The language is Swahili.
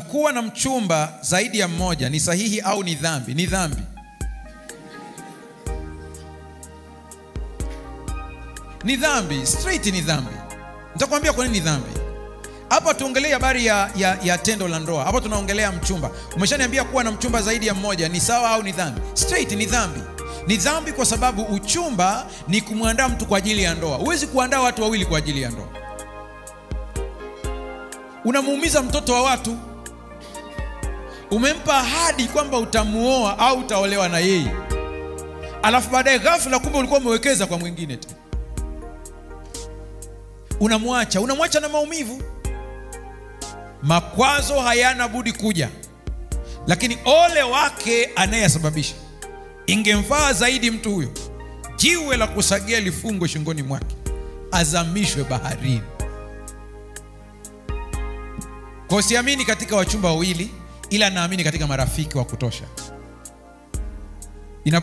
Kuwa na mchumba zaidi ya mmoja ni sahihi au ni dhambi? Ni dhambi. Ni dhambi, straight ni dhambi. Nitakwambia kwa nini ni dhambi. Hapa tuongelea habari ya tendo la ndoa. Hapa tunaongelea mchumba. Umeshaniambia kuwa na mchumba zaidi ya mmoja ni sawa au ni dhambi? Straight ni dhambi. Ni dhambi kwa sababu uchumba ni kumwandaa mtu kwa ajili ya ndoa. Huwezi kuandaa watu wawili kwa ajili ya ndoa. Unamuumiza mtoto wa watu. Umempa ahadi kwamba utamuoa au utaolewa na yeye, alafu baadaye ghafla kumbe ulikuwa umewekeza kwa mwingine tu. Unamwacha na maumivu. Makwazo hayana budi kuja, lakini ole wake anayesababisha. Ingemfaa zaidi mtu huyo jiwe la kusagia lifungwe shingoni mwake, azamishwe baharini. Kwa siamini katika wachumba wawili, ila naamini katika marafiki wa kutosha.